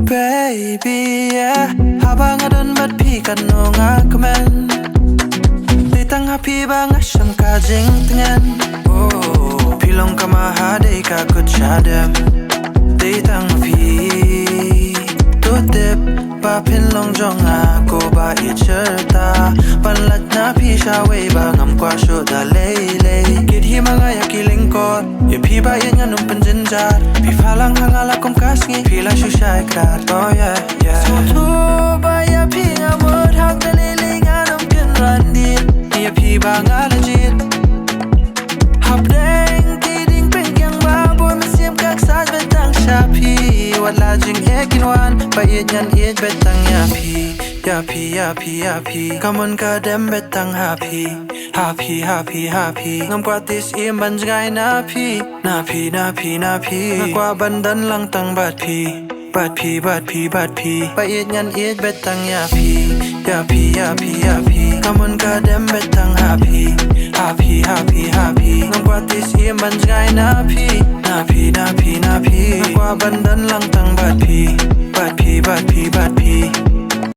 Baby, yeah. Habang adon ba't pikan no nga kaman Ditang happy ba nga siyang kajing tingan Oh, pilong ka mahaday ka kutsadam Ditang happy Tutip ba pinlong jong ako ba icherta Panlat na pisha way ba ngam kwa syo da lele Kid hi mga yakiling ko Ye pi ba yan nga nung panjinjar Pi falang hangala kong kasngi Pila syo siya ikrat Oh yeah, yeah So tu ba ya pi nga mod hag dalili nga nung pinrandit Ye pi ba nga legit Habdeng kiding pingyang baboy Masim kaksad betang syapi Wala jing ekinwan Bayit nyan it betang yapi Yapi, yapi, yapi Kamon ka dem betang happy Happy, happy, happy Ngam kwatis imban jgay napi Napi, napi, napi Ngakwa bandan lang tang bat pi Bat pi, bat pi, bat pi Bayit nyan it betang yapi Yapi, yapi, yapi Kamon ka dem betang happy Happy, happy, happy Ngam kwatis imban jgay napi Napi, napi, napi Ngakwa bandan lang tang bat pi Bat pi, bat pi, bat pi